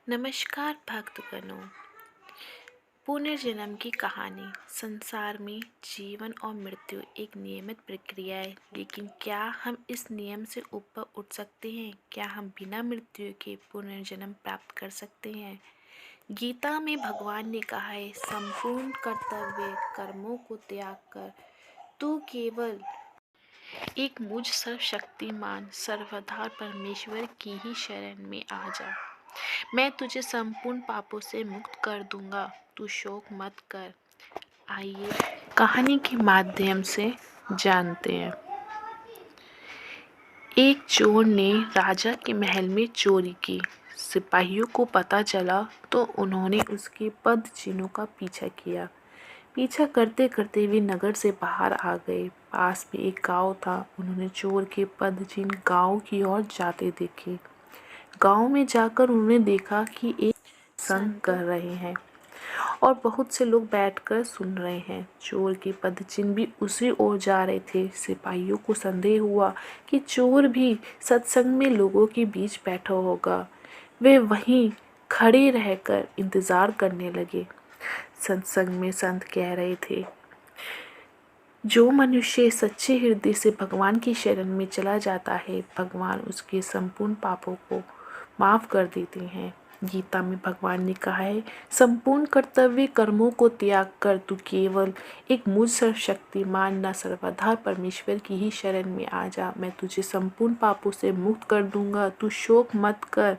नमस्कार भक्तगणों। पुनर्जन्म की कहानी। संसार में जीवन और मृत्यु एक नियमित प्रक्रिया है, लेकिन क्या हम इस नियम से ऊपर उठ सकते हैं? क्या हम बिना मृत्यु के पुनर्जन्म प्राप्त कर सकते हैं? गीता में भगवान ने कहा है, संपूर्ण कर्तव्य कर्मों को त्याग कर तू केवल एक मुझ सर्वशक्तिमान सर्वधार परमेश्वर की ही शरण में आ जा। मैं तुझे संपूर्ण पापों से मुक्त कर दूंगा, तू शोक मत कर। आइए कहानी के माध्यम से जानते हैं। एक चोर ने राजा के महल में चोरी की। सिपाहियों को पता चला तो उन्होंने उसके पद चिन्हों का पीछा किया। पीछा करते करते वे नगर से बाहर आ गए। पास में एक गांव था। उन्होंने चोर के पद चिन्ह गांव की ओर जाते देखे। गांव में जाकर उन्होंने देखा कि एक संग कर रहे हैं और बहुत से लोग बैठकर सुन रहे हैं। चोर के पदचिन्ह भी उसी ओर जा रहे थे। सिपाहियों को संदेह हुआ कि चोर भी सत्संग में लोगों के बीच बैठा होगा। वे वहीं खड़े रहकर इंतजार करने लगे। सत्संग में संत कह रहे थे, जो मनुष्य सच्चे हृदय से भगवान की शरण में चला जाता है, भगवान उसके संपूर्ण पापों को माफ कर देते हैं। गीता में भगवान ने कहा है, संपूर्ण कर्तव्य कर्मों को त्याग कर तू केवल एक मुझ सर्वशक्तिमान न सर्वाधार परमेश्वर की ही शरण में आ जा। मैं तुझे संपूर्ण पापों से मुक्त कर दूंगा, तू शोक मत कर।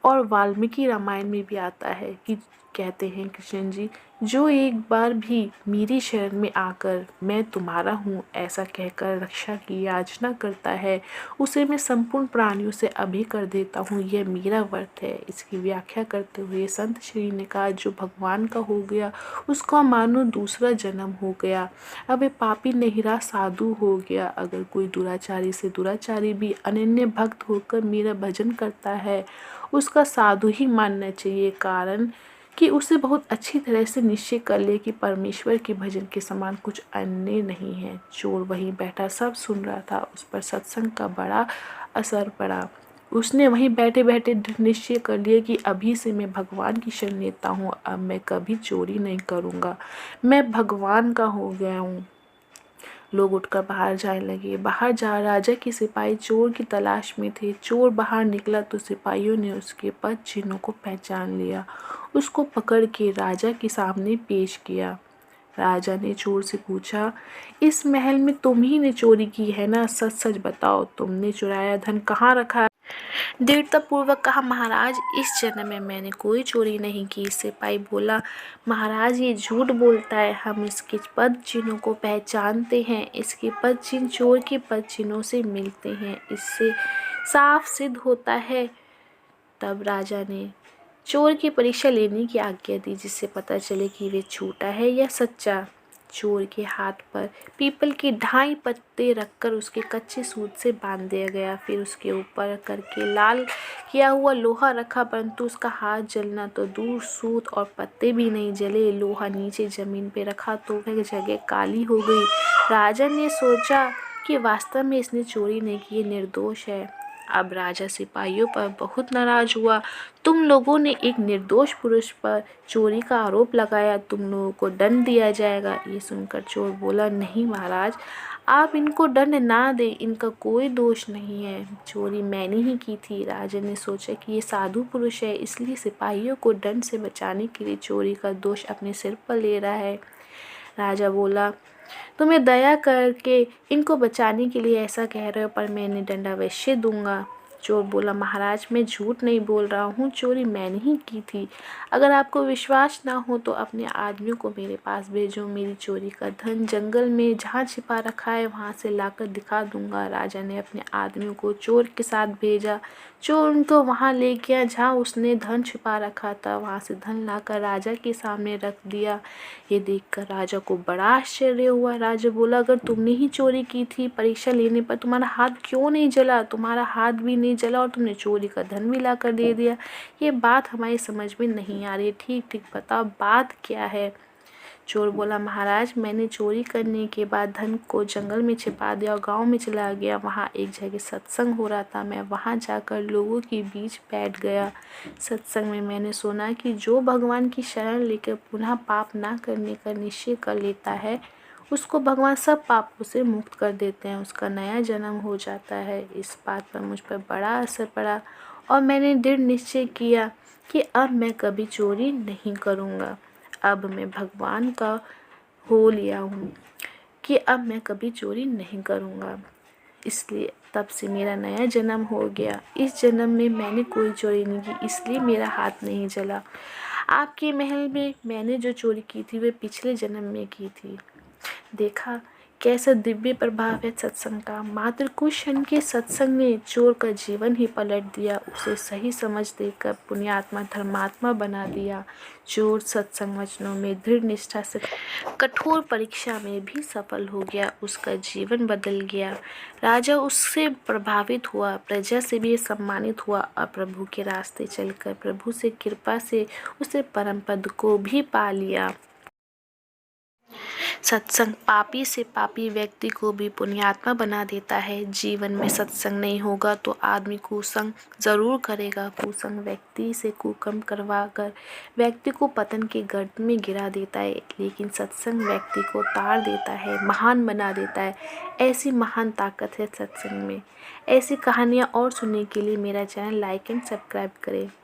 और वाल्मीकि रामायण में भी आता है कि कहते हैं कृष्ण जी, जो एक बार भी मेरी शरण में आकर मैं तुम्हारा हूँ ऐसा कहकर रक्षा की याचना करता है, उसे मैं संपूर्ण प्राणियों से अभय कर देता हूँ। यह मेरा व्रत है। इसकी व्याख्या करते हुए संत श्री ने कहा, जो भगवान का हो गया उसका मानो दूसरा जन्म हो गया। अब ये पापी नहिरा साधु हो गया। अगर कोई दुराचारी से दुराचारी भी अनन्य भक्त होकर मेरा भजन करता है, उसका साधु ही मानना चाहिए, कारण कि उसे बहुत अच्छी तरह से निश्चय कर ले कि परमेश्वर के भजन के समान कुछ अन्य नहीं है। चोर वहीं बैठा सब सुन रहा था। उस पर सत्संग का बड़ा असर पड़ा। उसने वहीं बैठे बैठे निश्चय कर लिया कि अभी से मैं भगवान की शरण लेता हूँ। अब मैं कभी चोरी नहीं करूँगा। मैं भगवान का हो गया हूँ। लोग उठकर बाहर जाने लगे। बाहर जा राजा के सिपाही चोर की तलाश में थे। चोर बाहर निकला तो सिपाहियों ने उसके पद चिन्हों को पहचान लिया। उसको पकड़ के राजा के सामने पेश किया। राजा ने चोर से पूछा, इस महल में तुम ही ने चोरी की है ना? सच सच बताओ, तुमने चुराया धन कहाँ रखा? दृढ़तापूर्वक कहा, महाराज इस जन्म में मैंने कोई चोरी नहीं की। सिपाही बोला, महाराज ये झूठ बोलता है, हम इसके पद चिन्हों को पहचानते हैं। इसके पद चिन्ह चोर के पद चिन्हों से मिलते हैं, इससे साफ सिद्ध होता है। तब राजा ने चोर की परीक्षा लेने की आज्ञा दी, जिससे पता चले कि वे झूठा है या सच्चा। चोर के हाथ पर पीपल के ढाई पत्ते रखकर उसके कच्चे सूत से बांध दिया गया। फिर उसके ऊपर करके लाल किया हुआ लोहा रखा, परंतु उसका हाथ जलना तो दूर, सूत और पत्ते भी नहीं जले। लोहा नीचे जमीन पे रखा तो वह जगह काली हो गई। राजा ने सोचा कि वास्तव में इसने चोरी नहीं की, निर्दोष है। अब राजा सिपाहियों पर बहुत नाराज हुआ। तुम लोगों ने एक निर्दोष पुरुष पर चोरी का आरोप लगाया, तुम लोगों को दंड दिया जाएगा। ये सुनकर चोर बोला, नहीं महाराज, आप इनको दंड ना दें, इनका कोई दोष नहीं है, चोरी मैंने ही की थी। राजा ने सोचा कि ये साधु पुरुष है, इसलिए सिपाहियों को दंड से बचाने के लिए चोरी का दोष अपने सिर पर ले रहा है। राजा बोला, तुम्हें दया करके इनको बचाने के लिए ऐसा कह रहे हो, पर मैं इन्हें दंड अवश्य दूंगा। चोर बोला, महाराज मैं झूठ नहीं बोल रहा हूँ, चोरी मैंने ही की थी। अगर आपको विश्वास ना हो तो अपने आदमियों को मेरे पास भेजो, मेरी चोरी का धन जंगल में जहाँ छिपा रखा है वहाँ से लाकर दिखा दूंगा। राजा ने अपने आदमियों को चोर के साथ भेजा। चोर उनको वहाँ ले गया जहाँ उसने धन छिपा रखा था। वहाँ से धन लाकर राजा के सामने रख दिया। ये देखकर राजा को बड़ा आश्चर्य हुआ। राजा बोला, अगर तुमने ही चोरी की थी, परीक्षा लेने पर तुम्हारा हाथ क्यों नहीं जला? तुम्हारा हाथ भी नहीं जला और तुमने चोरी का धन भी लाकर दे दिया। ये बात हमारी समझ में नहीं आ रही। ठीक ठीक बताओ, बात क्या है? चोर बोला, महाराज मैंने चोरी करने के बाद धन को जंगल में छिपा दिया और गांव में चला गया। वहाँ एक जगह सत्संग हो रहा था, मैं वहाँ जाकर लोगों के बीच बैठ गया। सत्संग में मैंने सुना कि जो भगवान की शरण लेकर पुनः पाप ना करने का निश्चय कर लेता है, उसको भगवान सब पापों से मुक्त कर देते हैं, उसका नया जन्म हो जाता है। इस बात पर मुझ पर बड़ा असर पड़ा और मैंने दृढ़ निश्चय किया कि अब मैं कभी चोरी नहीं करूँगा। अब मैं भगवान का हो लिया हूँ कि अब मैं कभी चोरी नहीं करूँगा। इसलिए तब से मेरा नया जन्म हो गया। इस जन्म में मैंने कोई चोरी नहीं की, इसलिए मेरा हाथ नहीं जला। आपके महल में मैंने जो चोरी की थी वे पिछले जन्म में की थी। देखा कैसा दिव्य प्रभाव है सत्संग का। मात्र कुछ क्षण के सत्संग ने चोर का जीवन ही पलट दिया, उसे सही समझ देकर पुण्यात्मा धर्मात्मा बना दिया। चोर सत्संग वचनों में दृढ़ निष्ठा से कठोर परीक्षा में भी सफल हो गया, उसका जीवन बदल गया। राजा उससे प्रभावित हुआ, प्रजा से भी सम्मानित हुआ और प्रभु के रास्ते चलकर प्रभु से कृपा से उसे परम पद को भी पा लिया। सत्संग पापी से पापी व्यक्ति को भी पुण्यात्मा बना देता है। जीवन में सत्संग नहीं होगा तो आदमी कुसंग जरूर करेगा। कुसंग व्यक्ति से कुकर्म करवा कर व्यक्ति को पतन के गर्त में गिरा देता है, लेकिन सत्संग व्यक्ति को तार देता है, महान बना देता है। ऐसी महान ताकत है सत्संग में। ऐसी कहानियाँ और सुनने के लिए मेरा चैनल लाइक एंड सब्सक्राइब करें।